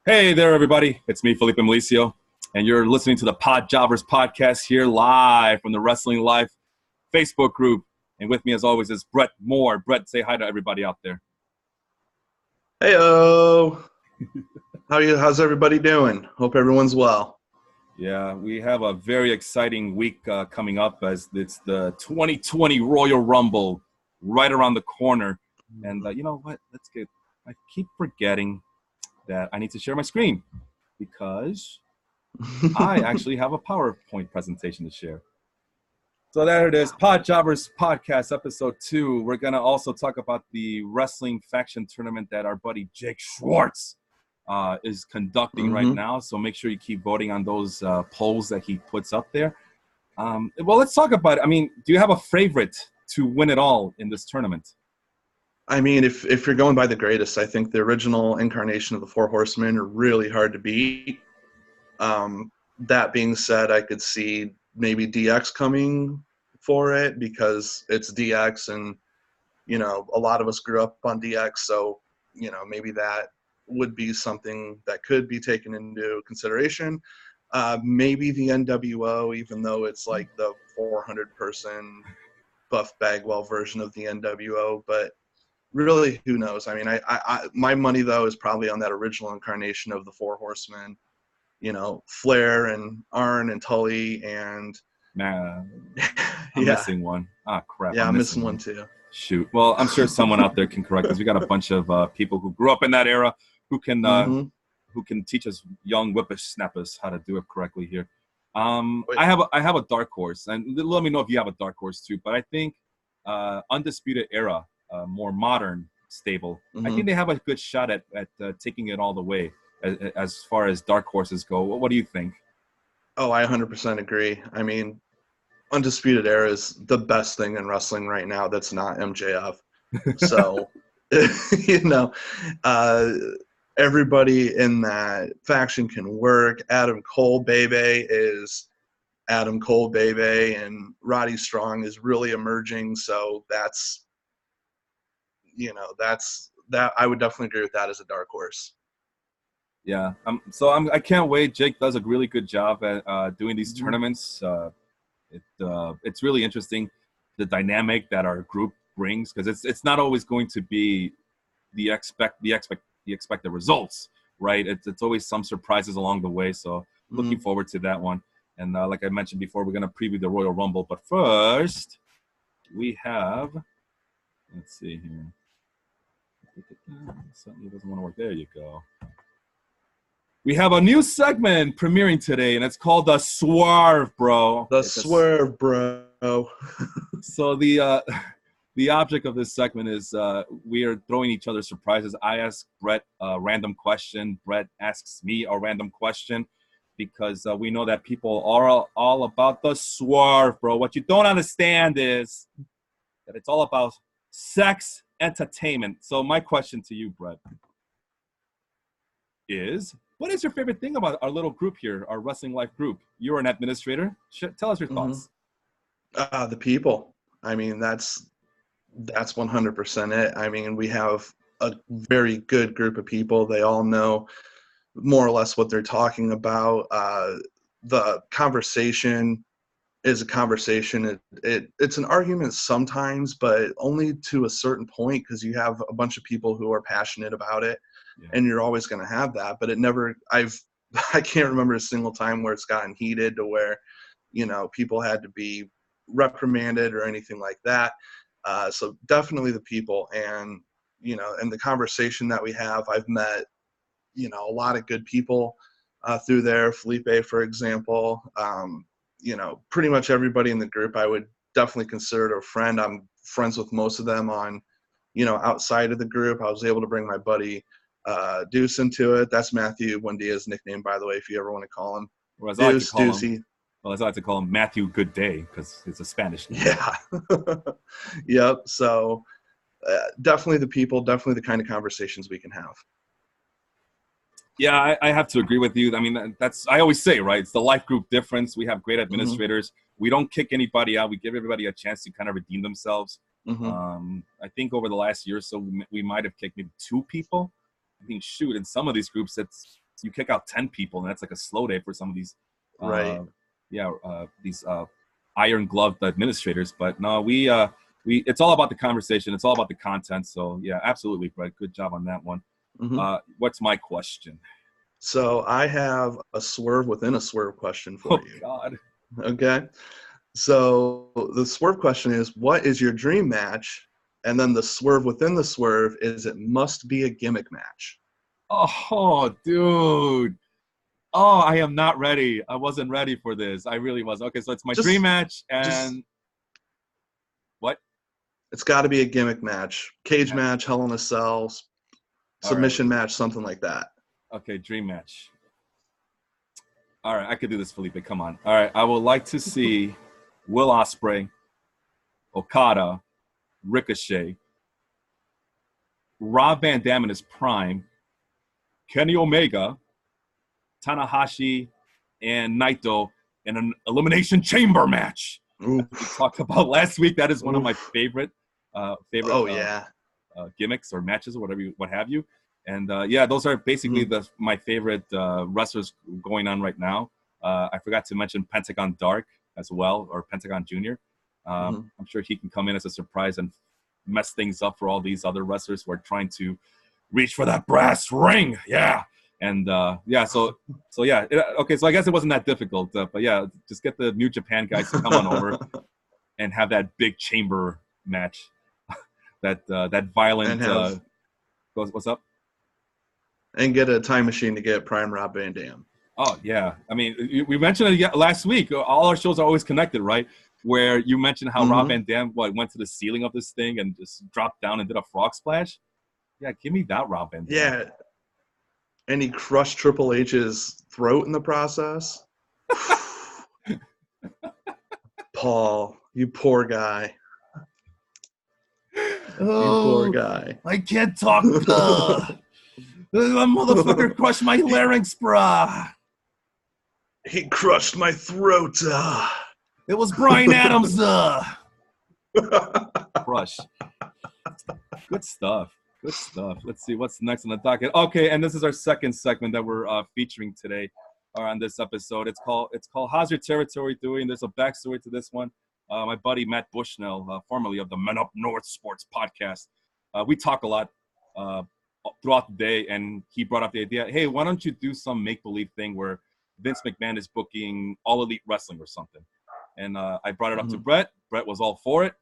Hey there, everybody. It's me, Felipe Milicio, and you're listening to the Pod Jobbers podcast here live from the Wrestling Life Facebook group. And with me, as always, is Brett Moore. Brett, say hi to everybody out there. Heyo. How's everybody doing? Hope everyone's well. Yeah, we have a very exciting week coming up as it's the 2020 Royal Rumble right around the corner. And you know what? I keep forgetting that I need to share my screen because I actually have a PowerPoint presentation to share. So there it is, Pod Jobbers Podcast, Episode 2. We're going to also talk about the wrestling faction tournament that our buddy Jake Schwartz is conducting right now. So make sure you keep voting on those polls that he puts up there. Well, let's talk about it. I mean, do you have a favorite to win it all in this tournament? I mean, if you're going by the greatest, I think the original incarnation of the Four Horsemen are really hard to beat. That being said, I could see maybe DX coming for it because it's DX and, you know, a lot of us grew up on DX. So, you know, maybe that would be something that could be taken into consideration. Maybe the NWO, even though it's like the 400-person Buff Bagwell version of the NWO, but really, who knows? I mean, my money, though, is probably on that original incarnation of the Four Horsemen. You know, Flair and Arn and Tully and... Nah, I'm missing one. Ah, crap. Yeah, I'm missing one, too. Shoot. Well, I'm sure someone out there can correct us. We got a bunch of people who grew up in that era who can teach us young whippersnappers how to do it correctly here. I have a dark horse, and let me know if you have a dark horse, too. But I think Undisputed Era, more modern stable, I think they have a good shot at taking it all the way as far as dark horses go. What do you think? Oh, I 100% agree. I mean, Undisputed Era is the best thing in wrestling right now that's not MJF. So, you know, everybody in that faction can work. Adam Cole, baby, is Adam Cole, baby, and Roddy Strong is really emerging. So that's, you know, that I would definitely agree with that as a dark horse. Yeah, I can't wait. Jake does a really good job at doing these tournaments. It's really interesting, the dynamic that our group brings, because it's not always going to be the expected results, right? It's always some surprises along the way. So looking forward to that one. And like I mentioned before, we're gonna preview the Royal Rumble. But first, we have, let's see here. Something doesn't want to work. There you go. We have a new segment premiering today, and it's called the Swerve, Bro. Swerve, Bro. So the object of this segment is we are throwing each other surprises. I ask Brett a random question. Brett asks me a random question because we know that people are all about the Swerve, Bro. What you don't understand is that it's all about sex entertainment. So my question to you, Brett, is what is your favorite thing about our little group here, our Wrestling Life group? You're an administrator. Tell us your thoughts. The people. I mean, that's 100% it. I mean, we have a very good group of people. They all know more or less what they're talking about. The conversation is a conversation. It's an argument sometimes, but only to a certain point because you have a bunch of people who are passionate about it. Yeah. And you're always going to have that, but I can't remember a single time where it's gotten heated to where, you know, people had to be reprimanded or anything like that. So definitely the people and, you know, and the conversation that we have. I've met, you know, a lot of good people through there. Felipe, for example, you know, pretty much everybody in the group I would definitely consider a friend. I'm friends with most of them on, you know, outside of the group. I was able to bring my buddy Deuce into it. That's Matthew Buendia's nickname, by the way, if you ever want to call him. Well, as I like to call him Matthew Good Day because it's a Spanish name. Yeah. Yep. So definitely the people, definitely the kind of conversations we can have. Yeah, I have to agree with you. I mean, I always say, right, it's the life group difference. We have great administrators. We don't kick anybody out. We give everybody a chance to kind of redeem themselves. I think over the last year or so, we might have kicked maybe 2 people. I mean, shoot, in some of these groups, you kick out 10 people, and that's like a slow day for some of these, Right. these iron gloved administrators. But no, we it's all about the conversation. It's all about the content. So yeah, absolutely, Brett. Good job on that one. What's my question? So I have a swerve within a swerve question for you. God. Okay. So the swerve question is, what is your dream match? And then the swerve within the swerve is, it must be a gimmick match. Oh, dude. Oh, I am not ready. I wasn't ready for this. I really was. Okay, so it's my dream match, and what? It's got to be a gimmick match. Cage match, Hell in a Cell, submission match, something like that. Okay, dream match. All right, I could do this, Felipe. Come on. All right, I would like to see Will Ospreay, Okada, Ricochet, Rob Van Dam in his prime, Kenny Omega, Tanahashi, and Naito in an Elimination Chamber match. We talked about last week. That is one of my favorite gimmicks or matches or what have you. And those are basically my favorite wrestlers going on right now. I forgot to mention Pentagon Dark as well, or Pentagon Junior. I'm sure he can come in as a surprise and mess things up for all these other wrestlers who are trying to reach for that brass ring. Yeah. And okay, so I guess it wasn't that difficult, but yeah, just get the New Japan guys to come on over and have that big chamber match, that violent. What's up? And get a time machine to get Prime Rob Van Dam. Oh yeah, I mean, we mentioned it last week. All our shows are always connected, right? Where you mentioned how Rob Van Dam went to the ceiling of this thing and just dropped down and did a frog splash. Yeah, give me that Rob Van Dam. Yeah. And he crushed Triple H's throat in the process. Paul, you poor guy. You poor guy. I can't talk. That motherfucker crushed my larynx, brah. He crushed my throat. It was Brian Adams. Crush. Good stuff. Good stuff. Let's see what's next on the docket. Okay, and this is our second segment that we're featuring today on this episode. It's called How's Your Territory Doing? There's a backstory to this one. My buddy Matt Bushnell, formerly of the Men Up North Sports Podcast, we talk a lot throughout the day, and he brought up the idea, hey, why don't you do some make-believe thing where Vince McMahon is booking All Elite Wrestling or something? And I brought it up to Brett. Brett was all for it.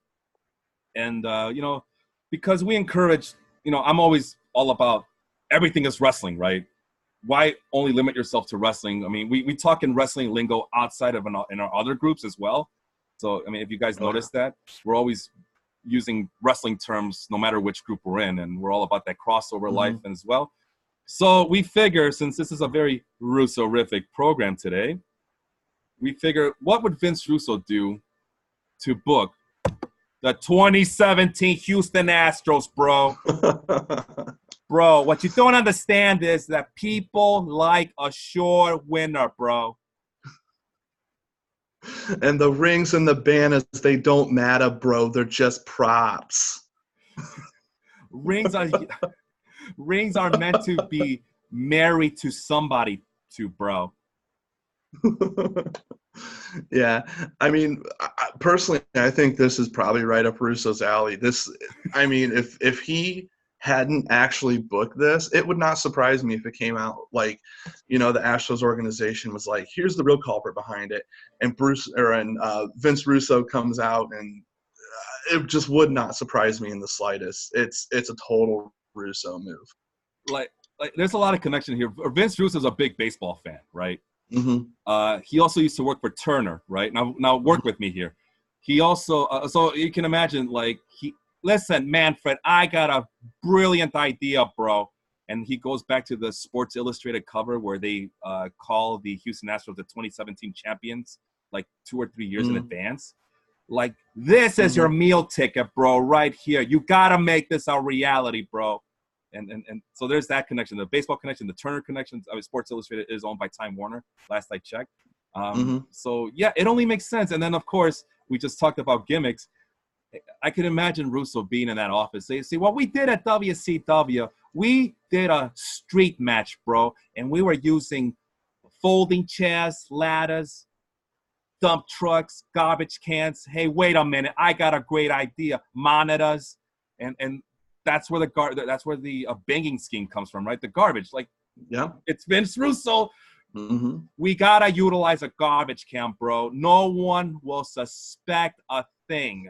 And, because we encourage – I'm always all about everything is wrestling, right? Why only limit yourself to wrestling? I mean, we talk in wrestling lingo outside of in our other groups as well. So, I mean, if you guys notice that, we're always using wrestling terms no matter which group we're in, and we're all about that crossover life as well. So we figure, since this is a very Russo-rific program today, we figure, what would Vince Russo do to book the 2017 Houston Astros, bro? Bro, what you don't understand is that people like a sure winner, bro. And the rings and the banners, they don't matter, bro. They're just props. Rings are meant to be married to somebody, bro. Yeah, I mean, personally, I think this is probably right up Russo's alley. If he hadn't actually booked this, it would not surprise me if it came out like, the Astros organization was like, here's the real culprit behind it, and Vince Russo comes out, and it just would not surprise me in the slightest. It's a total Russo move. Like there's a lot of connection here. Vince Russo's a big baseball fan, right? He also used to work for Turner, right? Now work with me here. He also, so you can imagine, listen, Manfred, I got a brilliant idea, bro. And he goes back to the Sports Illustrated cover where they call the Houston Astros the 2017 champions, 2 or 3 years in advance. This is your meal ticket, bro, right here. You got to make this a reality, bro. And so there's that connection, the baseball connection, the Turner connection. Sports Illustrated is owned by Time Warner, last I checked. So, yeah, it only makes sense. And then, of course, we just talked about gimmicks. I can imagine Russo being in that office. They say, what we did at WCW We did a street match, bro, and we were using folding chairs, ladders, dump trucks, garbage cans. Hey, wait a minute, I got a great idea. Monitors, and that's where the banging scheme comes from, right? The garbage, like, Yeah. it's Vince Russo. Mm-hmm. We gotta utilize a garbage can, bro. No one will suspect a thing.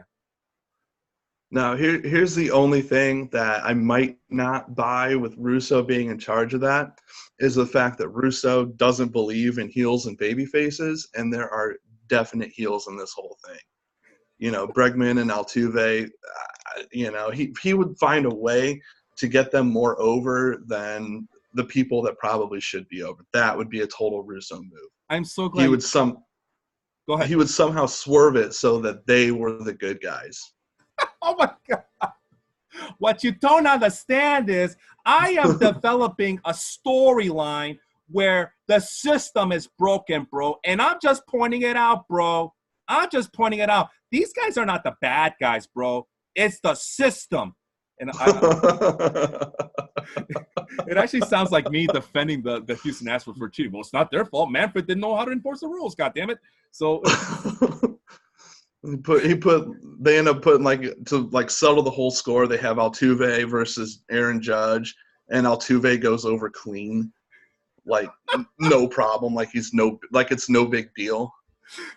Now, here's the only thing that I might not buy with Russo being in charge of that is the fact that Russo doesn't believe in heels and baby faces, and there are definite heels in this whole thing. You know, Bregman and Altuve, you know, he would find a way to get them more over than the people that probably should be over. That would be a total Russo move. I'm so glad. Go ahead. He would somehow swerve it so that they were the good guys. Oh my God. What you don't understand is I am developing a storyline where the system is broken, bro. And I'm just pointing it out, bro. I'm just pointing it out. These guys are not the bad guys, bro. It's the system. And it actually sounds like me defending the Houston Astros for cheating. Well, it's not their fault. Manfred didn't know how to enforce the rules, God damn it. So they end up putting to settle the whole score. They have Altuve versus Aaron Judge, and Altuve goes over clean, like no problem, like it's no big deal.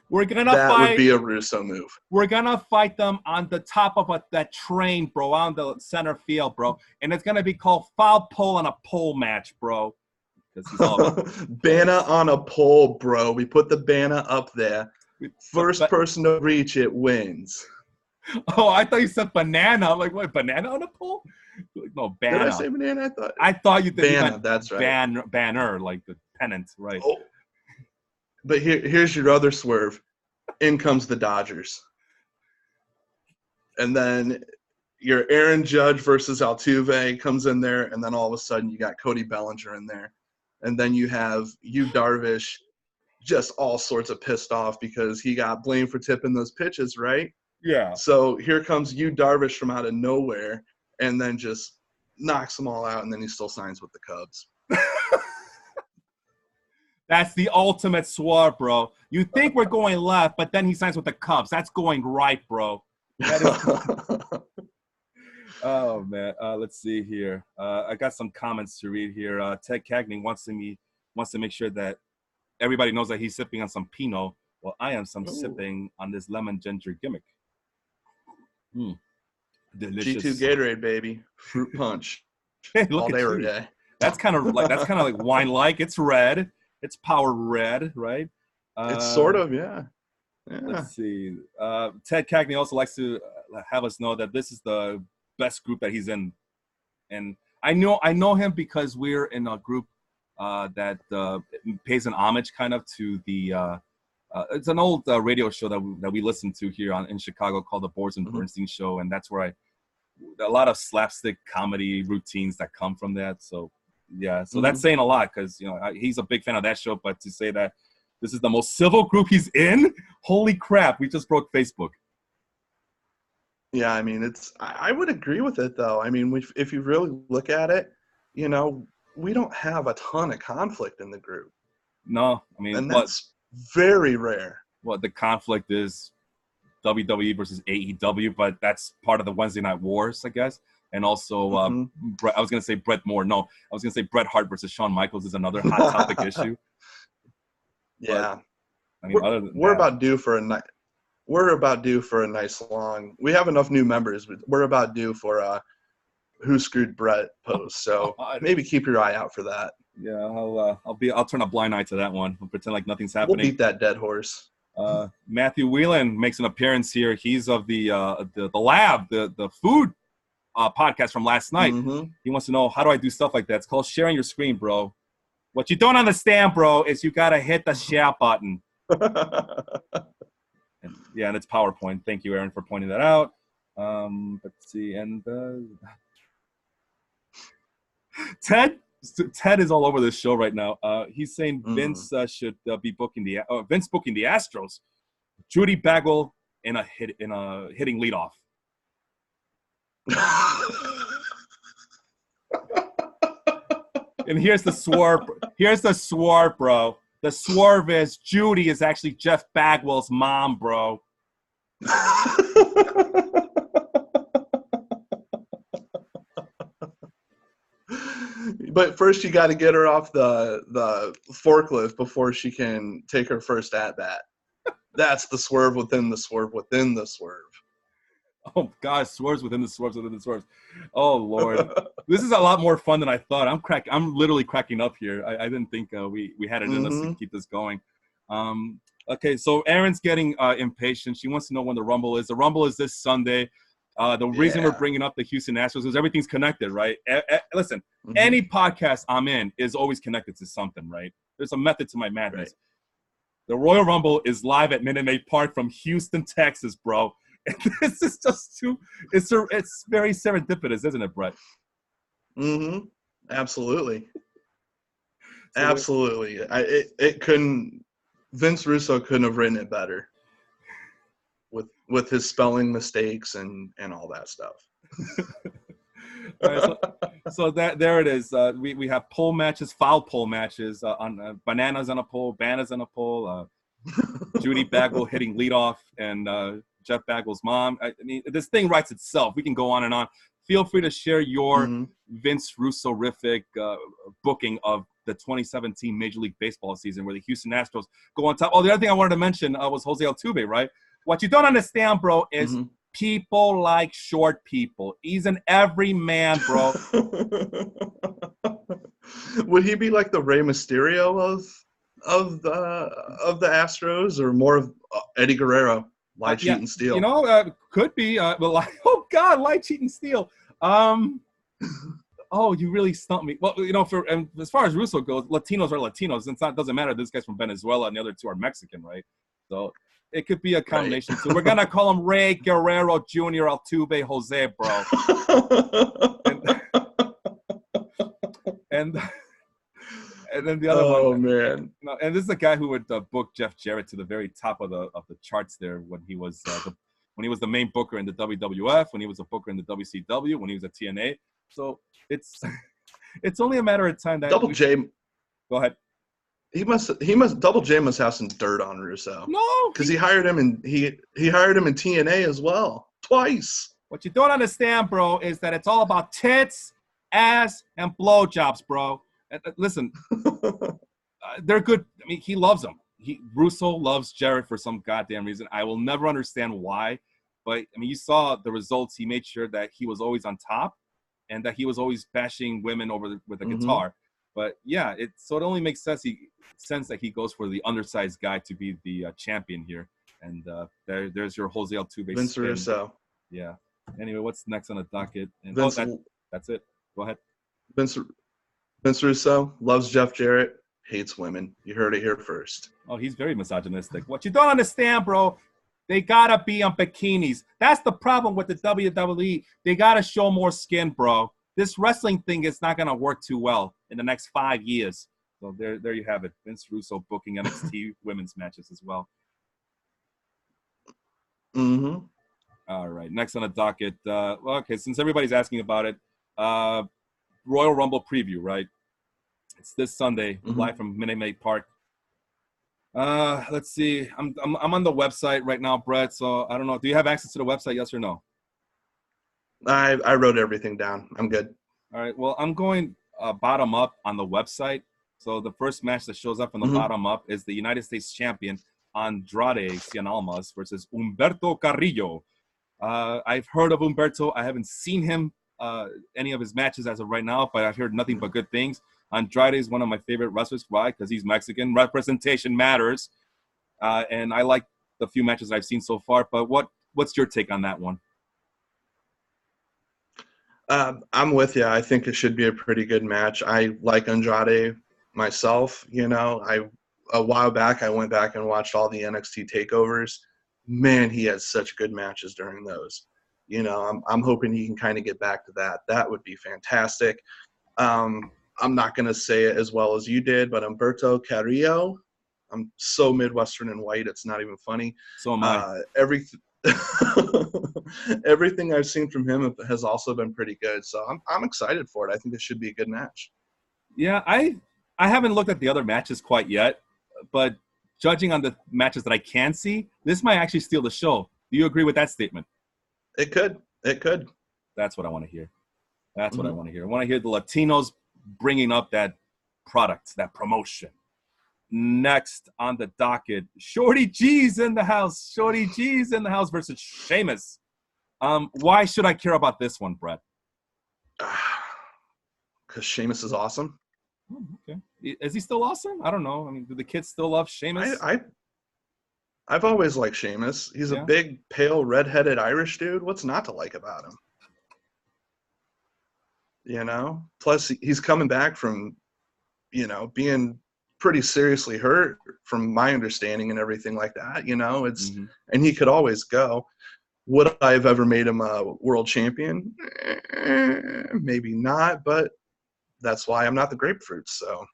We're gonna that fight. Would be a Russo move. We're gonna fight them on the top of that train, bro, on the center field, bro, and it's gonna be called foul pole on a pole match, bro. Because he's all about Banner on a pole, bro. We put the banner up there. First person to reach it wins. Oh, I thought you said banana. I'm like, what, banana on a pole? No, banner. Did I say banana? I thought you did. Banner, that's right. Banner, like the pennant, right? Oh. But here's your other swerve. In comes the Dodgers. And then your Aaron Judge versus Altuve comes in there, and then all of a sudden you got Cody Bellinger in there. And then you have Yu Darvish just all sorts of pissed off because he got blamed for tipping those pitches, right? Yeah. So here comes Yu Darvish from out of nowhere and then just knocks them all out, and then he still signs with the Cubs. That's the ultimate swerve, bro. You think we're going left, but then he signs with the Cubs. That's going right, bro. That is... Oh, man. Let's see here. I got some comments to read here. Ted Cagney wants to make sure that everybody knows that he's sipping on some Pinot. Well, I am sipping on this lemon ginger gimmick. Delicious. G2 Gatorade, baby. Fruit punch. Hey, look all at day, you. every day. That's kind of like wine-like. It's red. It's power red, right? It's sort of, yeah. Let's see. Ted Cagney also likes to have us know that this is the best group that he's in, and I know him because we're in a group that pays an homage kind of to the. It's an old radio show that we listen to here in Chicago called the Boris and Bernstein Show, and that's where a lot of slapstick comedy routines that come from that. So yeah, so that's saying a lot because he's a big fan of that show. But to say that this is the most civil group he's in, holy crap! We just broke Facebook. Yeah, I mean, I would agree with it though. I mean, if you really look at it, we don't have a ton of conflict in the group. No, I mean, and that's very rare. Well, the conflict is WWE versus AEW, but that's part of the Wednesday Night Wars, I guess. And also, I was going to say Bret Moore. No, I was going to say Bret Hart versus Shawn Michaels is another hot topic issue. Yeah. But, I mean, we're about due for a nice long. We have enough new members. We're about due for a Who Screwed Bret post. So maybe keep your eye out for that. Yeah, I'll turn a blind eye to that one. I'll pretend like nothing's happening. We'll beat that dead horse. Matthew Whelan makes an appearance here. He's of the Lab, the food podcast from last night. He wants to know, how do I do stuff like that? It's called sharing your screen, bro. What you don't understand, bro, is you gotta hit the share button. And it's PowerPoint. Thank you, Aaron, for pointing that out. Let's see, and Ted is all over this show right now. He's saying Vince should be booking the Astros. Judy Bagwell in a hitting leadoff. And here's the swerve. Here's the swerve, bro. The swerve is Judy is actually Jeff Bagwell's mom, bro. But first, you got to get her off the forklift before she can take her first at bat. That's the swerve within the swerve within the swerve. Oh God, swerves within the swerves within the swerves. Oh Lord, this is a lot more fun than I thought. I'm literally cracking up here. I didn't think we had it in us to keep this going. Okay, so Erin's getting impatient. She wants to know when the Rumble is. The Rumble is this Sunday. The reason we're bringing up the Houston Astros is everything's connected, right? Listen, any podcast I'm in is always connected to something, right? There's a method to my madness. Right. The Royal Rumble is live at Minute Maid Park from Houston, Texas, bro. And this is just it's very serendipitous, isn't it, Brett? Absolutely. So absolutely. It couldn't. Vince Russo couldn't have written it better. With his spelling mistakes and all that stuff. All right, so there it is. We have pole matches, foul pole matches on bananas on a pole, bananas on a pole. Judy Bagwell hitting leadoff, and Jeff Bagwell's mom. I mean, this thing writes itself. We can go on and on. Feel free to share your Vince Russo-rific booking of the 2017 Major League Baseball season where the Houston Astros go on top. Oh, the other thing I wanted to mention was Jose Altuve, right? What you don't understand, bro, is people like short people. He's an everyman, bro. Would he be like the Rey Mysterio of the Astros, or more of Eddie Guerrero, lie, cheat, and steal? You know, could be. But oh God, lie, cheat, and steal. Oh, you really stumped me. Well, you know, as far as Russo goes, Latinos are Latinos. It doesn't matter. This guy's from Venezuela, and the other two are Mexican, right? So it could be a combination. Right. So we're gonna call him Ray Guerrero Jr. Altuve Jose, bro. and then the other one. Oh man! And this is the guy who would book Jeff Jarrett to the very top of the charts there when he was the main booker in the WWF, when he was a booker in the WCW, when he was at TNA. So it's only a matter of time that Double J. Go ahead. He must Double J must have some dirt on Russo. No, because he hired him in TNA as well twice. What you don't understand, bro, is that it's all about tits, ass, and blowjobs, bro. Listen, they're good. I mean, he loves them. Russo loves Jarrett for some goddamn reason. I will never understand why, but I mean, you saw the results. He made sure that he was always on top, and that he was always bashing women with a guitar. But yeah, it only makes sense that he goes for the undersized guy to be the champion here. And there's your Jose Altuve. Vince Russo. Yeah. Anyway, what's next on the docket? And that's it. Go ahead. Vince Russo loves Jeff Jarrett, hates women. You heard it here first. Oh, he's very misogynistic. What you don't understand, bro, they gotta be on bikinis. That's the problem with the WWE. They gotta show more skin, bro. This wrestling thing is not gonna work too well in the next 5 years. So there you have it. Vince Russo booking NXT women's matches as well. All right. Next on the docket. Okay, since everybody's asking about it, Royal Rumble preview, right? It's this Sunday, live from Minute Maid Park. Let's see. I'm on the website right now, Brett. So I don't know. Do you have access to the website? Yes or no? I wrote everything down. I'm good. All right. Well, I'm going bottom up on the website. So the first match that shows up on the bottom up is the United States champion Andrade Cien Almas versus Humberto Carrillo. I've heard of Humberto. I haven't seen him any of his matches as of right now, but I've heard nothing but good things. Andrade is one of my favorite wrestlers. Why? Because he's Mexican. Representation matters. And I like the few matches I've seen so far. But what's your take on that one? I'm with you. I think it should be a pretty good match. I like Andrade myself. You know, a while back I went back and watched all the NXT takeovers. Man, he has such good matches during those. You know, I'm hoping he can kind of get back to that. That would be fantastic. I'm not going to say it as well as you did, but Humberto Carrillo, I'm so Midwestern and white, it's not even funny. So am I. Everything I've seen from him has also been pretty good. So I'm excited for it. I think this should be a good match. Yeah, I haven't looked at the other matches quite yet, but judging on the matches that I can see, this might actually steal the show. Do you agree with that statement? It could. It could. That's what I want to hear. That's what I Mhm. want to hear. I want to hear the Latinos bringing up that product, that promotion. Next on the docket, Shorty G's in the house. Shorty G's in the house versus Sheamus. Why should I care about this one, Brett? Because Sheamus is awesome. Oh, okay. Is he still awesome? I don't know. I mean, do the kids still love Sheamus? I've always liked Sheamus. He's a Yeah. big, pale, red-headed Irish dude. What's not to like about him? You know? Plus, he's coming back from, being pretty seriously hurt from my understanding and everything like that. Mm-hmm. And he could always go. Would I have ever made him a world champion? Maybe not, but that's why I'm not the grapefruit. So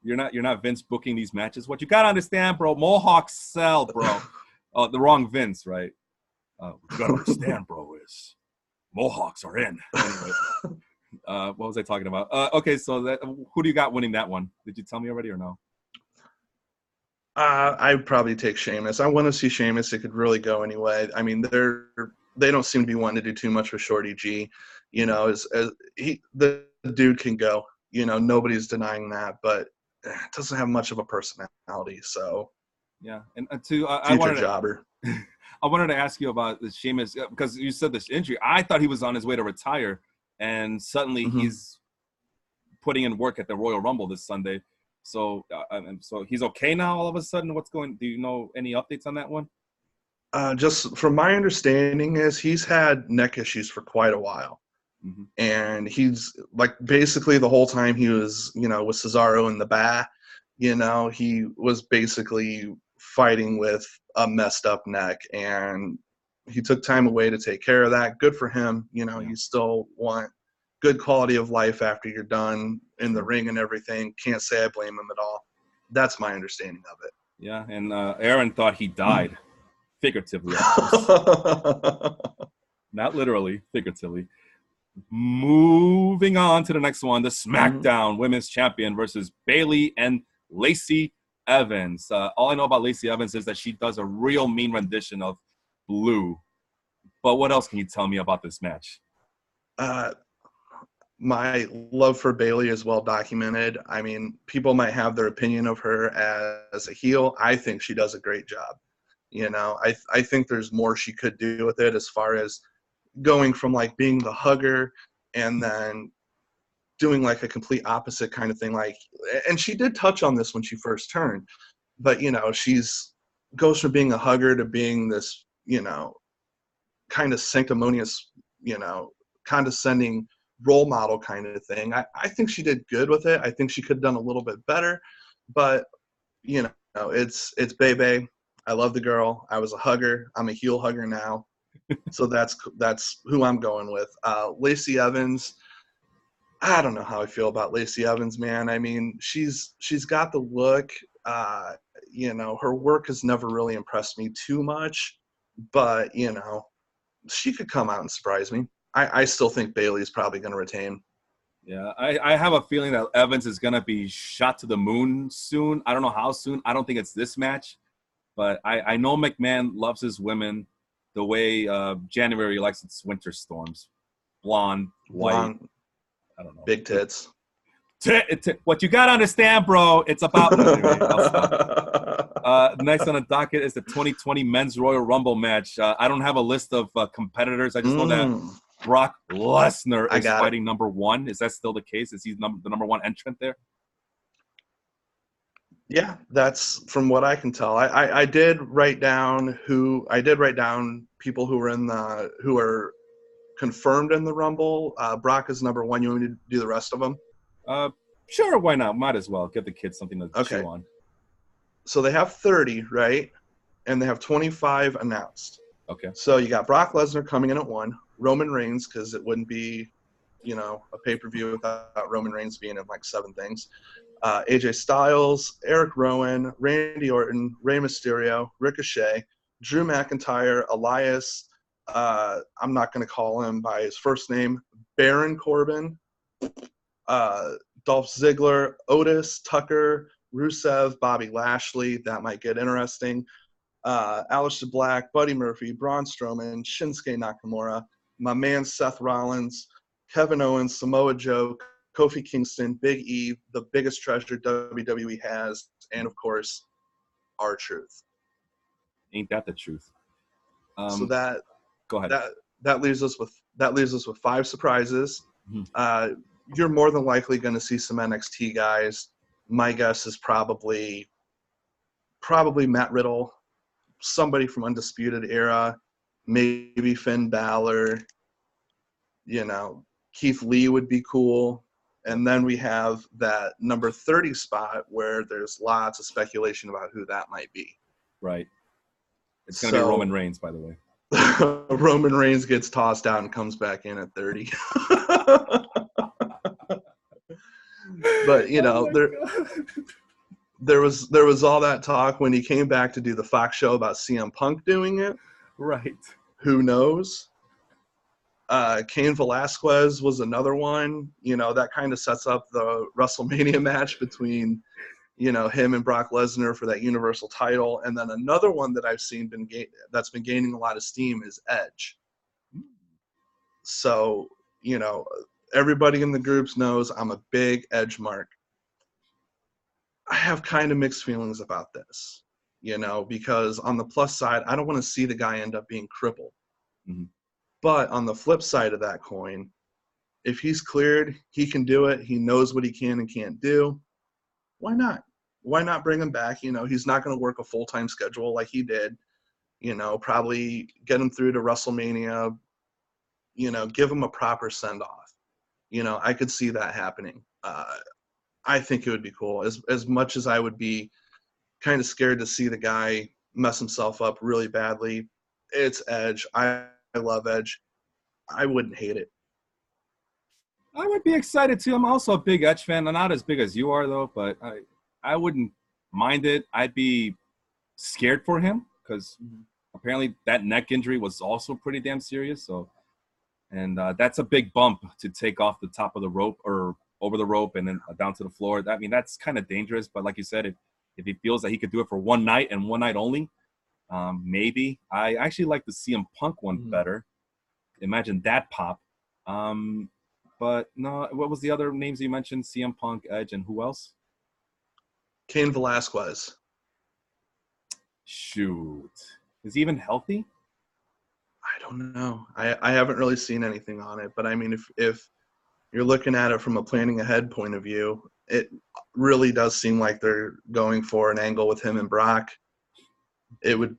You're not Vince booking these matches. What you gotta understand, bro, Mohawks sell, bro. The wrong Vince, right? What you gotta understand, bro, is Mohawks are in. Anyway, what was I talking about? Okay, so who do you got winning that one? Did you tell me already or no? I'd probably take Sheamus. I want to see Sheamus. It could really go anyway. I mean, they don't seem to be wanting to do too much with Shorty G. The dude can go. Nobody's denying that, but doesn't have much of a personality. So yeah, and I wanted to ask you about the Sheamus because you said this injury. I thought he was on his way to retire, and suddenly he's putting in work at the Royal Rumble this Sunday. So so he's okay now. All of a sudden, what's going? Do you know any updates on that one? Just from my understanding, is he's had neck issues for quite a while. Mm-hmm. And he's like basically the whole time he was, with Cesaro in the back, he was basically fighting with a messed up neck, and he took time away to take care of that. Good for him. You still want good quality of life after you're done in the ring and everything. Can't say I blame him at all. That's my understanding of it. Yeah, and Aaron thought he died, figuratively, not literally, figuratively. Moving on to the next one, the SmackDown Women's Champion versus Bayley and Lacey Evans. All I know about Lacey Evans is that she does a real mean rendition of Blue. But what else can you tell me about this match? My love for Bayley is well documented. I mean, people might have their opinion of her as a heel. I think she does a great job. I think there's more she could do with it as far as going from like being the hugger and then doing like a complete opposite kind of thing. And she did touch on this when she first turned, but she's goes from being a hugger to being this, kind of sanctimonious, condescending role model kind of thing. I think she did good with it. I think she could have done a little bit better, but it's Bebe. I love the girl. I was a hugger. I'm a heel hugger now. So that's who I'm going with. Lacey Evans. I don't know how I feel about Lacey Evans, man. I mean, she's got the look. Her work has never really impressed me too much, but she could come out and surprise me. I still think Bayley's probably going to retain. Yeah, I have a feeling that Evans is going to be shot to the moon soon. I don't know how soon. I don't think it's this match, but I know McMahon loves his women the way January likes its winter storms. Blonde, white, I don't know. Big tits. What you got to understand, bro, it's about anyway, I'll stop. Next on the docket is the 2020 Men's Royal Rumble match. I don't have a list of competitors. I just know that Brock Lesnar is fighting number one. Is that still the case? Is he the number one entrant there? Yeah, that's from what I can tell. I did write down people who were who are confirmed in the Rumble. Brock is number one. You want me to do the rest of them? Sure, why not? Might as well give the kids something to chew on. So they have 30, right? And they have 25 announced. Okay. So you got Brock Lesnar coming in at 1, Roman Reigns, because it wouldn't be, a pay-per-view without Roman Reigns being in like 7 things. AJ Styles, Eric Rowan, Randy Orton, Rey Mysterio, Ricochet, Drew McIntyre, Elias. I'm not going to call him by his first name, Baron Corbin, Dolph Ziggler, Otis, Tucker, Rusev, Bobby Lashley. That might get interesting. Aleister Black, Buddy Murphy, Braun Strowman, Shinsuke Nakamura, my man Seth Rollins, Kevin Owens, Samoa Joe, Kofi Kingston, Big E, the biggest treasure WWE has, and of course, R-Truth. Ain't that the truth? So that Go ahead. that leaves us with 5 surprises. Mhm. You're more than likely going to see some NXT guys. My guess is probably Matt Riddle, somebody from Undisputed Era, maybe Finn Balor. Keith Lee would be cool. And then we have that number 30 spot where there's lots of speculation about who that might be. Right. It's going to be Roman Reigns, by the way. Roman Reigns gets tossed out and comes back in at 30. But there was all that talk when he came back to do the Fox show about CM Punk doing it. Right. Who knows? Cain Velasquez was another one. That kind of sets up the WrestleMania match between, him and Brock Lesnar for that Universal title. And then another one that I've seen that's been gaining a lot of steam is Edge. So, everybody in the groups knows I'm a big Edge mark. I have kind of mixed feelings about this, because on the plus side, I don't want to see the guy end up being crippled. Mm-hmm. But on the flip side of that coin, if he's cleared, he can do it. He knows what he can and can't do. Why not? Why not bring him back? He's not going to work a full-time schedule like he did. Probably get him through to WrestleMania. Give him a proper send-off. I could see that happening. I think it would be cool. As much as I would be kind of scared to see the guy mess himself up really badly, it's Edge. I love Edge. I wouldn't hate it. I would be excited too. I'm also a big Edge fan. I'm not as big as you are though, but I wouldn't mind it. I'd be scared for him because apparently that neck injury was also pretty damn serious. So, and that's a big bump to take off the top of the rope or over the rope and then down to the floor. I mean, that's kind of dangerous. But like you said, if he feels that he could do it for one night and one night only, maybe. I actually like the CM Punk one better. Imagine that pop. But no, what was the other names you mentioned? CM Punk, Edge, and who else? Cain Velasquez. Shoot. Is he even healthy? I don't know. I haven't really seen anything on it. But, I mean, if you're looking at it from a planning ahead point of view, it really does seem like they're going for an angle with him and Brock. It would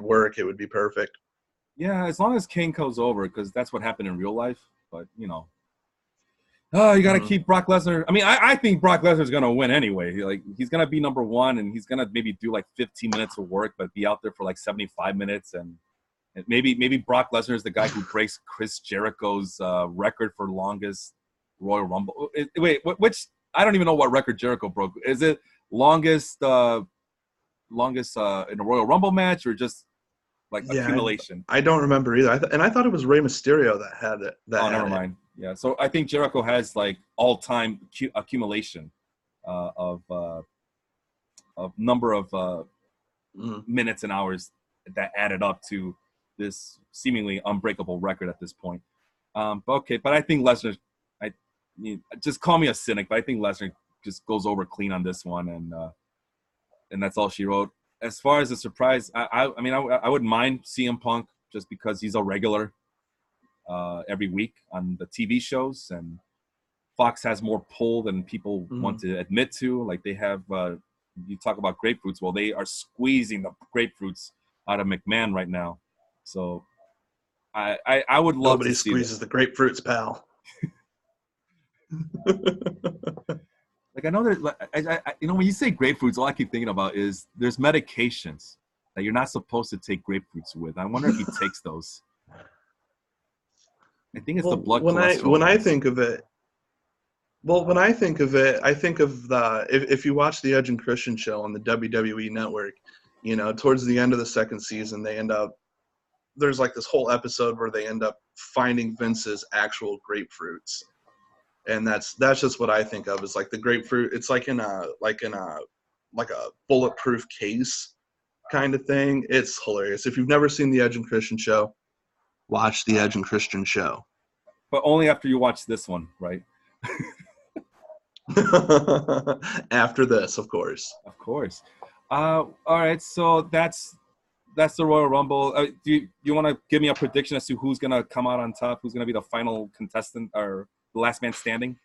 work. It would be perfect. Yeah, as long as Kane goes over, because that's what happened in real life. But, you got to keep Brock Lesnar. I mean, I think Brock Lesnar's going to win anyway. He's going to be number one, and he's going to maybe do 15 minutes of work, but be out there for 75 minutes. And maybe Brock Lesnar is the guy who breaks Chris Jericho's record for longest Royal Rumble. Wait, which I don't even know what record Jericho broke. Is it longest in a Royal Rumble match or just accumulation? I don't remember either. I thought it was Rey Mysterio that had it. Never mind. Yeah, so I think Jericho has all-time accumulation of number of minutes and hours that added up to this seemingly unbreakable record at this point. But I think Lesnar. Just call me a cynic, but I think Lesnar just goes over clean on this one, and that's all she wrote. As far as the surprise, I wouldn't mind CM Punk just because he's a regular every week on the TV shows, and Fox has more pull than people want to admit to. They have, you talk about grapefruits. Well, they are squeezing the grapefruits out of McMahon right now. So I would love Nobody to see squeezes the grapefruits, pal. I know there's, when you say grapefruits, all I keep thinking about is there's medications that you're not supposed to take grapefruits with. I wonder if he takes those. I think it's the blood cholesterol. When I think of it, I think of if you watch the Edge and Christian show on the WWE Network, towards the end of the second season, there's this whole episode where they end up finding Vince's actual grapefruits. And that's just what I think of as like the grapefruit. It's like in a bulletproof case kind of thing. It's hilarious. If you've never seen the Edge and Christian show, watch the Edge and Christian show. But only after you watch this one, right? After this, of course. Of course. All right, so that's the Royal Rumble. Do you want to give me a prediction as to who's going to come out on top? Who's going to be the final contestant or the last man standing?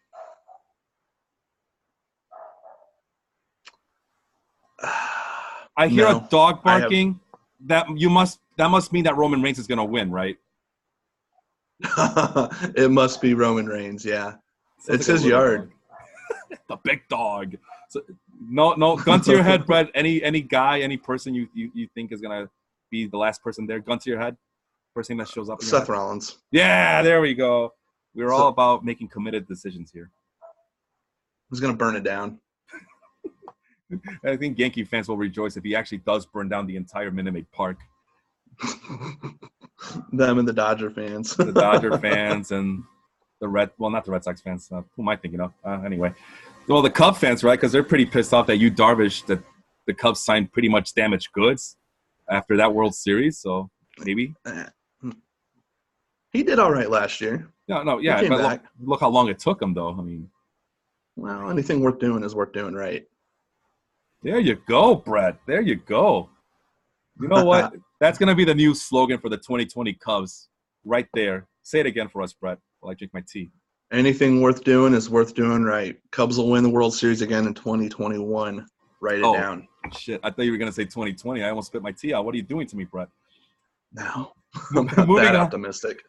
I hear a dog barking. That must mean that Roman Reigns is going to win, right? It must be Roman Reigns, yeah. It's his yard. The big dog. So, no, gun to your head, Brett. Any guy, any person you think is going to be the last person there? Gun to your head. First thing that shows up. Seth Rollins. Yeah, there we go. We're all about making committed decisions here. Who's going to burn it down? I think Yankee fans will rejoice if he actually does burn down the entire Minute Maid Park. Them and the Dodger fans. The Dodger fans and not the Red Sox fans. Who am I thinking of? Anyway. Well, the Cub fans, right? Because they're pretty pissed off that Yu Darvish, that the Cubs signed pretty much damaged goods after that World Series. So maybe. He did all right last year. Yeah. But look how long it took him, though. I mean. Well, anything worth doing is worth doing right. There you go, Brett. There you go. You know what? That's going to be the new slogan for the 2020 Cubs right there. Say it again for us, Brett, while I drink my tea. Anything worth doing is worth doing right. Cubs will win the World Series again in 2021. Write it down. Shit. I thought you were going to say 2020. I almost spit my tea out. What are you doing to me, Brett? No. I'm not that optimistic.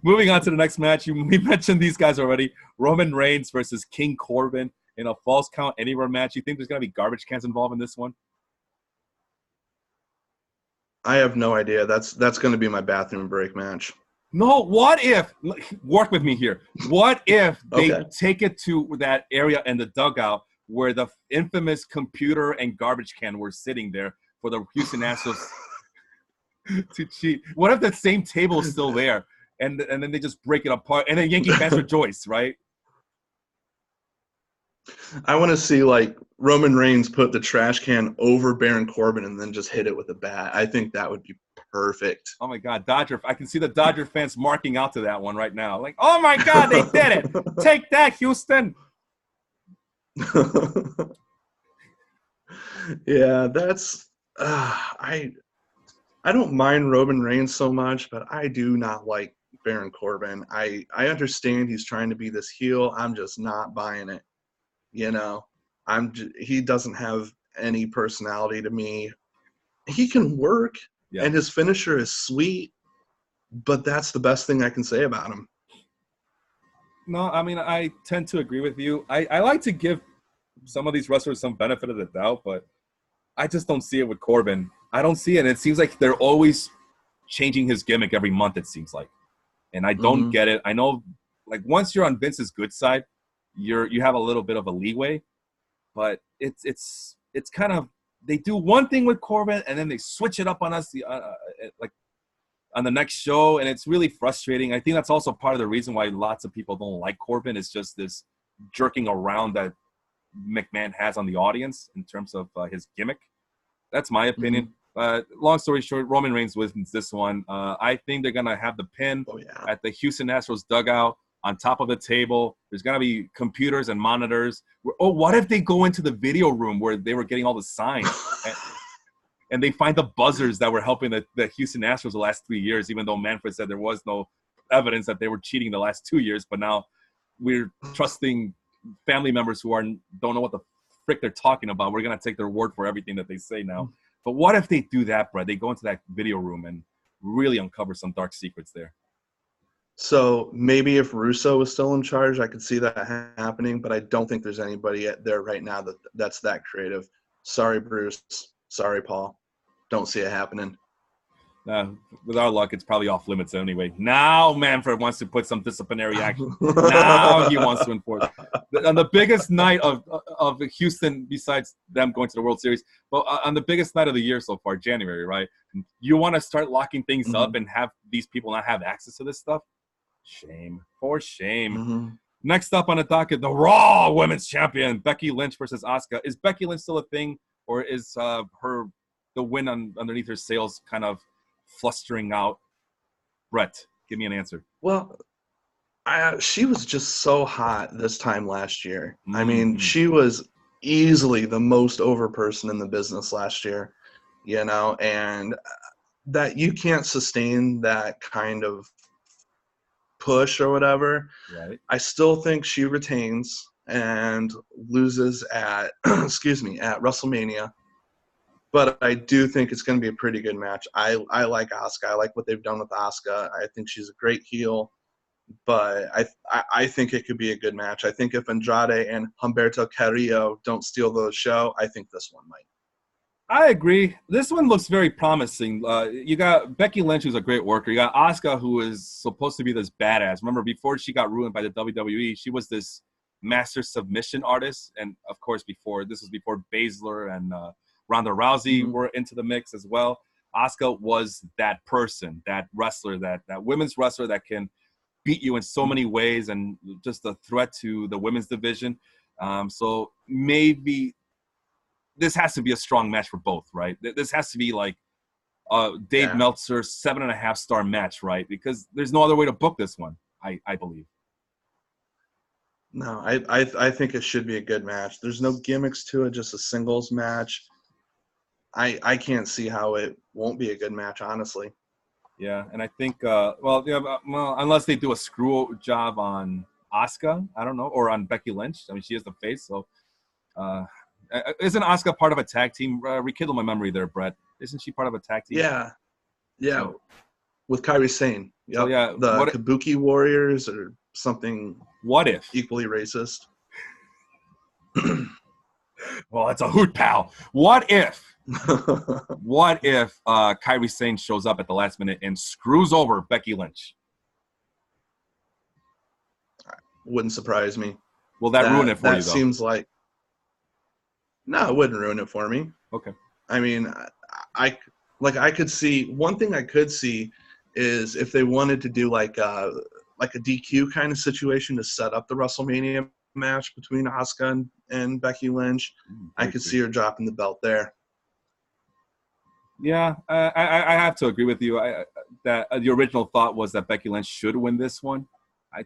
Moving on to the next match. We mentioned these guys already. Roman Reigns versus King Corbin in a Falls Count Anywhere match. You think there's going to be garbage cans involved in this one? I have no idea. That's going to be my bathroom break match. No, what if – work with me here. What if they take it to that area in the dugout where the infamous computer and garbage can were sitting there for the Houston Astros to cheat? What if that same table is still there and then they just break it apart and then Yankee fans rejoice, right? I want to see like Roman Reigns put the trash can over Baron Corbin and then just hit it with a bat. I think that would be perfect. Oh my God, I can see the Dodger fans marking out to that one right now. Like, oh my God, they did it! Take that, Houston. Yeah, that's I don't mind Roman Reigns so much, but I do not like Baron Corbin. I understand he's trying to be this heel. I'm just not buying it. You know, he doesn't have any personality to me. He can work, and his finisher is sweet, but that's the best thing I can say about him. No, I mean, I tend to agree with you. I like to give some of these wrestlers some benefit of the doubt, but I just don't see it with Corbin. I don't see it. It seems like they're always changing his gimmick every month, it seems like. And I don't get it. I know, like, once you're on Vince's good side, you have a little bit of a leeway, but it's kind of, they do one thing with Corbin and then they switch it up on us like on the next show, and it's really frustrating. I think that's also part of the reason why lots of people don't like Corbin, is just this jerking around that McMahon has on the audience in terms of his gimmick. That's my opinion. Long story short, Roman Reigns wins this one. I think they're gonna have the pin at the Houston Astros dugout. On top of the table, there's going to be computers and monitors. Oh, what if they go into the video room where they were getting all the signs and they find the buzzers that were helping the Houston Astros the last 3 years, even though Manfred said there was no evidence that they were cheating the last 2 years. But now we're trusting family members who don't know what the frick they're talking about. We're going to take their word for everything that they say now. But what if they do that, Brett? They go into that video room and really uncover some dark secrets there. So maybe if Russo was still in charge, I could see that happening, but I don't think there's anybody there right now that's that creative. Sorry, Bruce. Sorry, Paul. Don't see it happening. With our luck, it's probably off limits anyway. Now Manfred wants to put some disciplinary action. Now he wants to enforce. On the biggest night of Houston, besides them going to the World Series, but on the biggest night of the year so far, January, right? You want to start locking things up and have these people not have access to this stuff? Shame. For shame. Next up on the docket, the Raw Women's Champion, Becky Lynch versus Asuka. Is Becky Lynch still a thing, or is the win underneath her sails kind of flustering out? Brett, give me an answer. Well, she was just so hot this time last year. I mean, she was easily the most over person in the business last year, and that you can't sustain that kind of push or whatever. Right. I still think she retains and loses at at WrestleMania. But I do think it's going to be a pretty good match. I like Asuka. I like what they've done with Asuka. I think she's a great heel. But I think it could be a good match. I think if Andrade and Humberto Carrillo don't steal the show, I think this one might. I agree. This one looks very promising. You got Becky Lynch, who's a great worker. You got Asuka, who is supposed to be this badass. Remember, before she got ruined by the WWE, she was this master submission artist. And, of course, this was before Baszler and Ronda Rousey were into the mix as well. Asuka was that person, that wrestler, that women's wrestler that can beat you in so many ways and just a threat to the women's division. So maybe this has to be a strong match for both, right? This has to be like Dave Meltzer's 7.5-star match, right? Because there's no other way to book this one, I believe. No, I think it should be a good match. There's no gimmicks to it, just a singles match. I can't see how it won't be a good match, honestly. Yeah, and I think, unless they do a screw job on Asuka, I don't know, or on Becky Lynch. I mean, she is the face, so isn't Asuka part of a tag team? Rekindle my memory there, Brett. Isn't she part of a tag team? Yeah, so, with Kairi Sane. Yep. So, yeah, the Kabuki Warriors or something. What if equally racist? Well, it's a hoot, pal. What if Kairi Sane shows up at the last minute and screws over Becky Lynch? Wouldn't surprise me. Will that ruin it for you, though? That seems like... No, it wouldn't ruin it for me. Okay. I mean, I could see... One thing I could see is if they wanted to do like a DQ kind of situation to set up the WrestleMania match between Asuka and Becky Lynch, I could see her dropping the belt there. Yeah, I have to agree with you. That the original thought was that Becky Lynch should win this one. I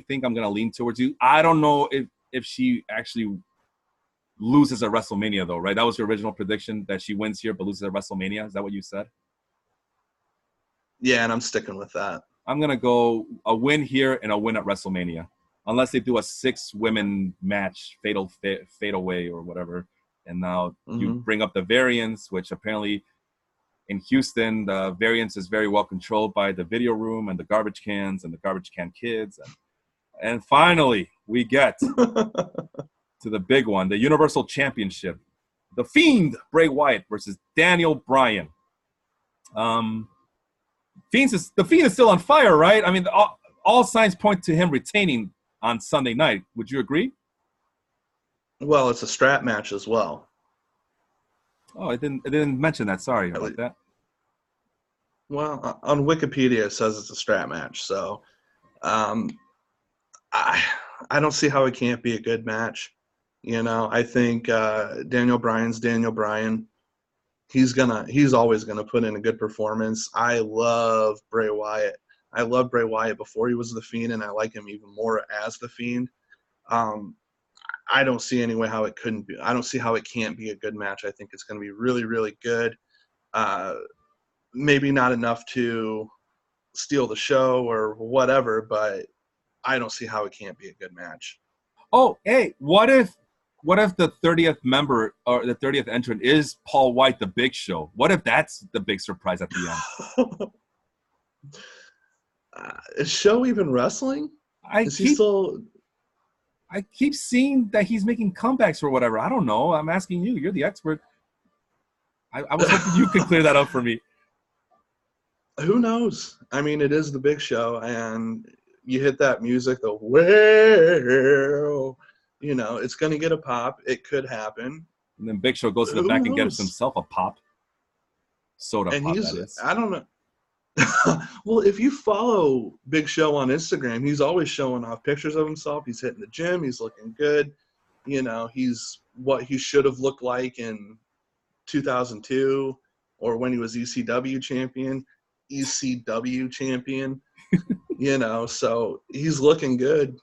think I'm going to lean towards you. I don't know if she actually loses at WrestleMania, though, right? That was your original prediction, that she wins here but loses at WrestleMania. Is that what you said? Yeah, and I'm sticking with that. I'm going to go a win here and a win at WrestleMania. Unless they do a 6-women match, fatal away or whatever. And now you bring up the variants, which apparently in Houston, the variants is very well controlled by the video room and the garbage cans and the garbage can kids. And finally, we get to the big one, the Universal Championship. The Fiend, Bray Wyatt versus Daniel Bryan. The Fiend is still on fire, right? I mean, all signs point to him retaining on Sunday night. Would you agree? Well, it's a strap match as well. Oh, I didn't mention that. Sorry about that. Well, on Wikipedia it says it's a strap match, so I don't see how it can't be a good match. I think Daniel Bryan's Daniel Bryan. He's always gonna put in a good performance. I love Bray Wyatt. I loved Bray Wyatt before he was the Fiend, and I like him even more as the Fiend. I don't see any way how it couldn't be. I don't see how it can't be a good match. I think it's going to be really, really good. Maybe not enough to steal the show or whatever, but I don't see how it can't be a good match. Oh, hey, what if the 30th member or the 30th entrant is Paul White, the Big Show? What if that's the big surprise at the end? Is Show even wrestling? I keep seeing that he's making comebacks or whatever. I don't know. I'm asking you. You're the expert. I was hoping you could clear that up for me. Who knows? I mean, it is the Big Show, and you hit that music, the well, it's going to get a pop. It could happen. And then Big Show goes to the back and gets himself a pop. Soda and pop, that is. I don't know. Well, if you follow Big Show on Instagram, he's always showing off pictures of himself. He's hitting the gym. He's looking good. You know, he's what he should have looked like in 2002 or when he was ECW champion. You know, so he's looking good.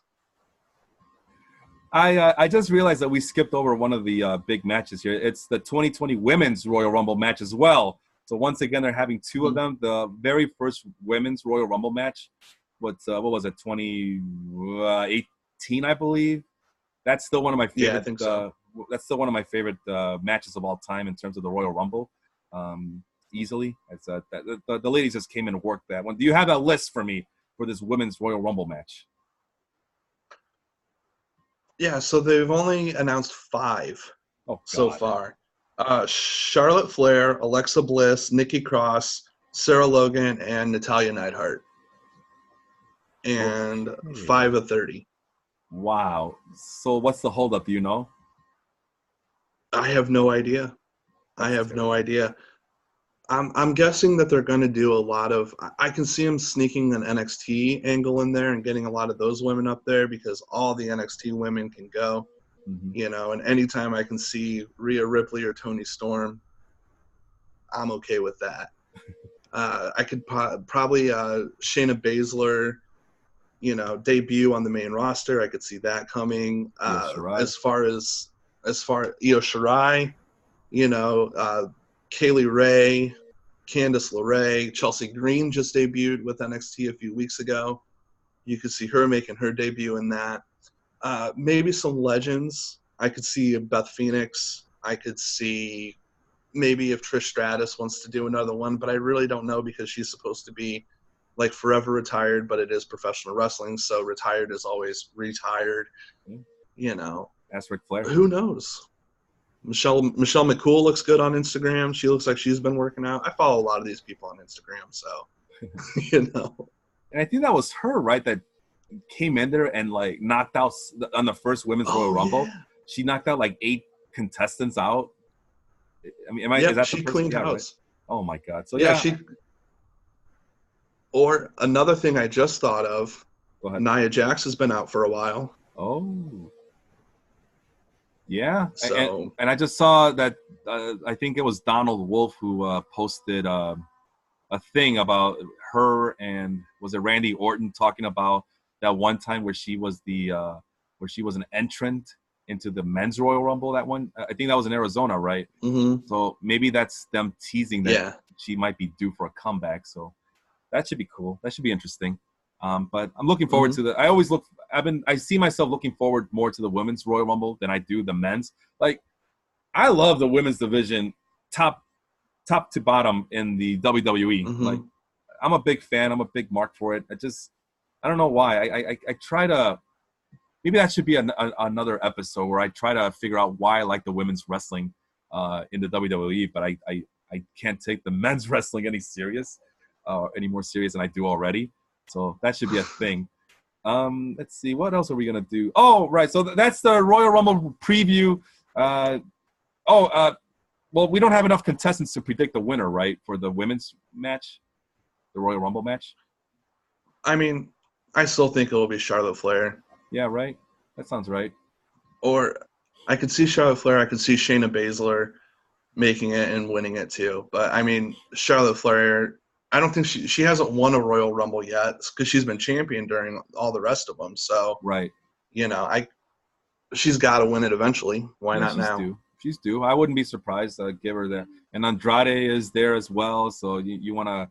I just realized that we skipped over one of the big matches here. It's the 2020 Women's Royal Rumble match as well. So once again, they're having two of them. The very first Women's Royal Rumble match, what was it, 2018, I believe? That's still one of my favorite. Yeah, I think so. That's still one of my favorite matches of all time in terms of the Royal Rumble. Easily, it's, the ladies just came and worked that one. Do you have a list for me for this Women's Royal Rumble match? Yeah, so they've only announced 5 so far. Charlotte Flair, Alexa Bliss, Nikki Cross, Sarah Logan, and Natalya Neidhart. And 5 of 30. Wow. So what's the holdup? Do you know? I have no idea. I'm guessing that they're going to do a lot of – I can see them sneaking an NXT angle in there and getting a lot of those women up there because all the NXT women can go, you know, and anytime I can see Rhea Ripley or Toni Storm, I'm okay with that. I could probably Shayna Baszler, you know, debut on the main roster. I could see that coming. As far Io Shirai, you know, Kaylee Ray, Candice LeRae, Chelsea Green just debuted with NXT a few weeks ago. You could see her making her debut in that. Maybe some legends. I could see Beth Phoenix. I could see maybe if Trish Stratus wants to do another one, but I really don't know because she's supposed to be like forever retired, but it is professional wrestling, so retired is always retired. You know. That's Ric Flair. Who knows? Michelle McCool looks good on Instagram. She looks like she's been working out. I follow a lot of these people on Instagram, so you know. And I think that was her, right? That came in there and like knocked out on the first Women's Royal Rumble. Yeah. She knocked out like 8 contestants out. I mean, is that she the person? cleaned house? Right? Oh my God! So yeah, she. Or another thing I just thought of. Go ahead. Nia Jax has been out for a while. Oh. Yeah, so, and I just saw that I think it was Donald Wolf who posted a thing about her and was it Randy Orton talking about that one time where she was an entrant into the Men's Royal Rumble. That one, I think that was in Arizona, right? Mm-hmm. So maybe that's them teasing that she might be due for a comeback. So that should be cool. That should be interesting. But I'm looking forward to the. I see myself looking forward more to the Women's Royal Rumble than I do the men's. Like, I love the women's division, top to bottom in the WWE. Mm-hmm. Like, I'm a big fan. I'm a big mark for it. I don't know why. I try to. Maybe that should be another episode where I try to figure out why I like the women's wrestling in the WWE, but I can't take the men's wrestling any more serious than I do already. So that should be a thing. Let's see. What else are we going to do? Oh, right. So that's the Royal Rumble preview. Well, we don't have enough contestants to predict the winner, right, for the women's match, the Royal Rumble match? I mean, I still think it will be Charlotte Flair. Yeah, right. That sounds right. Or I could see Charlotte Flair. I could see Shayna Baszler making it and winning it too. But, I mean, Charlotte Flair – I don't think she hasn't won a Royal Rumble yet because she's been champion during all the rest of them. So, right, you know, she's got to win it eventually. Why not now? She's due. I wouldn't be surprised to give her that. And Andrade is there as well. So you want to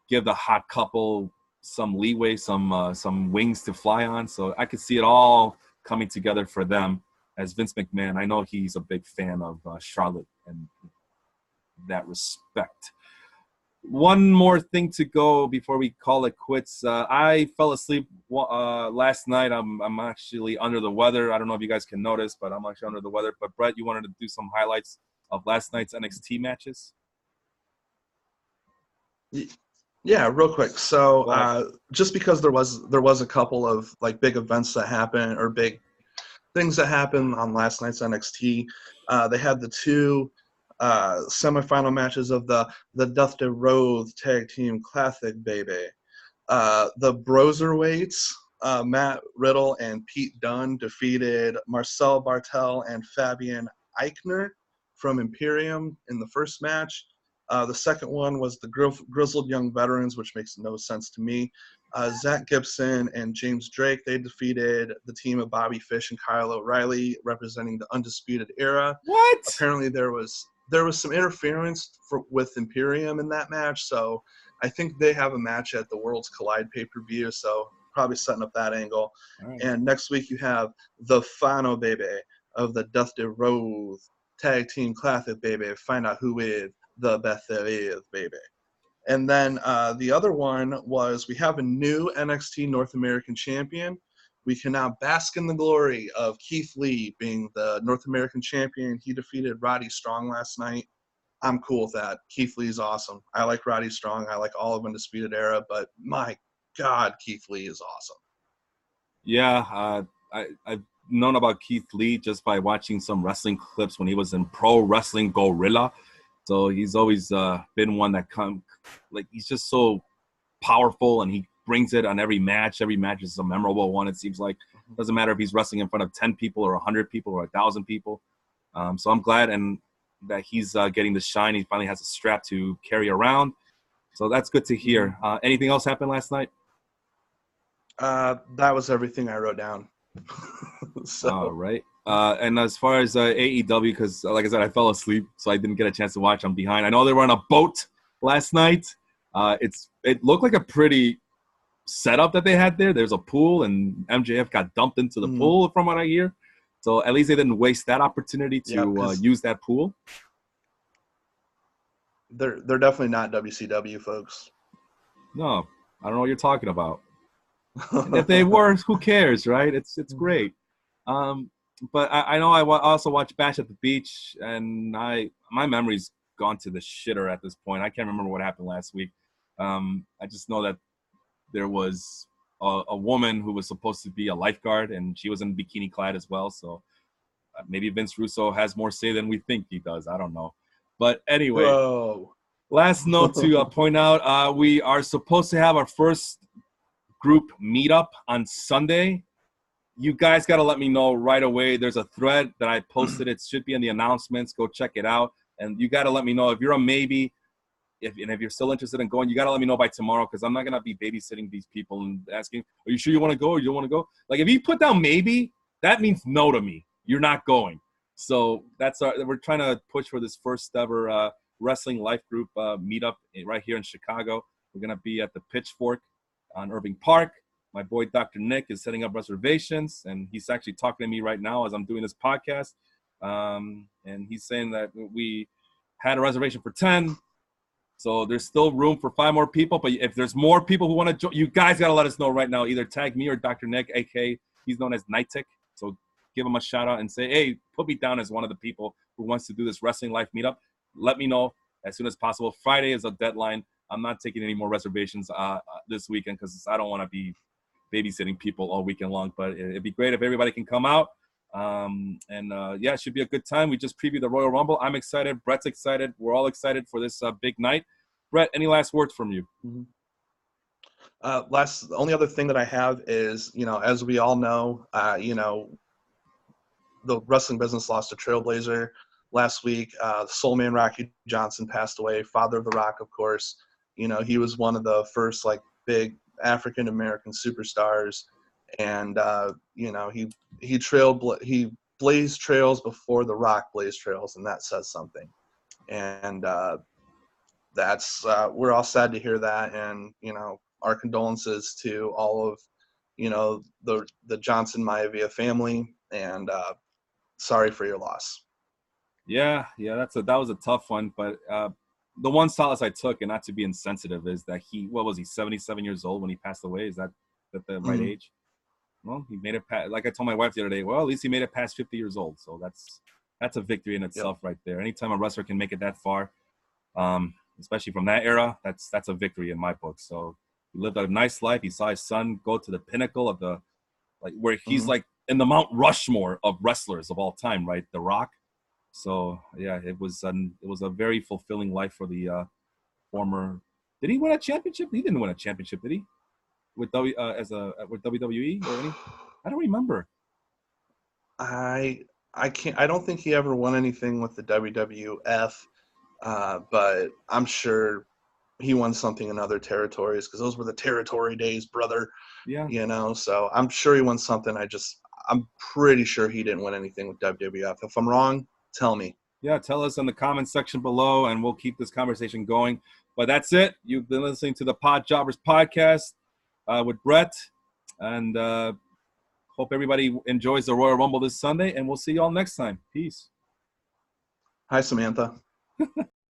give the hot couple some leeway, some wings to fly on. So I could see it all coming together for them. As Vince McMahon, I know he's a big fan of Charlotte and that respect. One more thing to go before we call it quits. I fell asleep last night. I'm actually under the weather. I don't know if you guys can notice, but I'm actually under the weather. But Brett, you wanted to do some highlights of last night's NXT matches? Yeah, real quick. So just because there was a couple of like big events that happened or big things that happened on last night's NXT, they had the 2 semifinal matches of the Dusty Rhodes Tag Team Classic, baby. The Broserweights, Matt Riddle and Pete Dunne defeated Marcel Bartel and Fabian Eichner from Imperium in the first match. The second one was the Grizzled Young Veterans, which makes no sense to me. Zach Gibson and James Drake, they defeated the team of Bobby Fish and Kyle O'Reilly, representing the Undisputed Era. What? Apparently there was some interference with Imperium in that match, so I think they have a match at the Worlds Collide pay-per-view, so probably setting up that angle. Right. And next week you have the final, baby, of the Dusty Rhodes Tag Team Classic, baby. Find out who is the best there is, baby. And then the other one was we have a new NXT North American champion. We can now bask in the glory of Keith Lee being the North American champion. He defeated Roddy Strong last night. I'm cool with that. Keith Lee's awesome. I like Roddy Strong. I like all of Undisputed Era, but my God, Keith Lee is awesome. Yeah, I've known about Keith Lee just by watching some wrestling clips when he was in Pro Wrestling Gorilla. So he's always been one that he's just so powerful, and he brings it on every match. Every match is a memorable one, it seems like. Doesn't matter if he's wrestling in front of 10 people or 100 people or 1,000 people. So I'm glad that he's getting the shine. He finally has a strap to carry around. So that's good to hear. Anything else happened last night? That was everything I wrote down. So. All right. And as far as AEW, because like I said, I fell asleep, so I didn't get a chance to watch. I'm behind. I know they were on a boat last night. It looked like a pretty setup that they had there. There's a pool, and MJF got dumped into the pool, from what I hear. So at least they didn't waste that opportunity to use that pool. They're definitely not WCW, folks. No, I don't know what you're talking about. And if they were, who cares, right? It's great. But I know I also watched Bash at the Beach, and my memory's gone to the shitter at this point. I can't remember what happened last week. I just know that there was a woman who was supposed to be a lifeguard, and she was in bikini clad as well. So maybe Vince Russo has more say than we think he does. I don't know. But anyway, last note to point out, we are supposed to have our first group meetup on Sunday. You guys got to let me know right away. There's a thread that I posted. It should be in the announcements. Go check it out. And you got to let me know if you're a maybe. If you're still interested in going, you got to let me know by tomorrow, because I'm not going to be babysitting these people and asking, are you sure you want to go or you don't want to go? Like, if you put down maybe, that means no to me. You're not going. So we're trying to push for this first ever wrestling life group meetup right here in Chicago. We're going to be at the Pitchfork on Irving Park. My boy, Dr. Nick, is setting up reservations, and he's actually talking to me right now as I'm doing this podcast. And he's saying that we had a reservation for 10. So there's still room for 5 more people. But if there's more people who want to join, you guys got to let us know right now. Either tag me or Dr. Nick, a.k.a. he's known as Nightick. So give him a shout-out and say, hey, put me down as one of the people who wants to do this Wrestling Life meetup. Let me know as soon as possible. Friday is a deadline. I'm not taking any more reservations this weekend because I don't want to be babysitting people all weekend long. But it'd be great if everybody can come out. It should be a good time. We just previewed the Royal Rumble. I'm excited. Brett's excited. We're all excited for this big night. Brett, any last words from you? The only other thing that I have is, as we all know, the wrestling business lost a trailblazer last week. Soul Man Rocky Johnson passed away, father of The Rock, of course. He was one of the first big African-American superstars. And, he blazed trails before The Rock blazed trails, and that says something. And we're all sad to hear that. And, our condolences to all of, the Johnson Maivia family, and sorry for your loss. Yeah, that was a tough one. But the one solace I took, and not to be insensitive, is that what was he, 77 years old when he passed away? Is that the right age? Well, he made it past, like I told my wife the other day, well, at least he made it past 50 years old. So that's a victory in itself right there. Anytime a wrestler can make it that far, especially from that era, that's a victory in my book. So he lived a nice life. He saw his son go to the pinnacle of where he's like in the Mount Rushmore of wrestlers of all time, right? The Rock. So yeah, it was a very fulfilling life for the former. Did he win a championship? He didn't win a championship, did he? With with WWE or any? I don't remember. I can't. I don't think he ever won anything with the WWF, but I'm sure he won something in other territories because those were the territory days, brother. Yeah. So I'm sure he won something. I'm pretty sure he didn't win anything with WWF. If I'm wrong, tell me. Yeah, tell us in the comment section below, and we'll keep this conversation going. But that's it. You've been listening to the Pod Jobbers podcast with Brett, and hope everybody enjoys the Royal Rumble this Sunday, and we'll see you all next time. Peace. Hi, Samantha.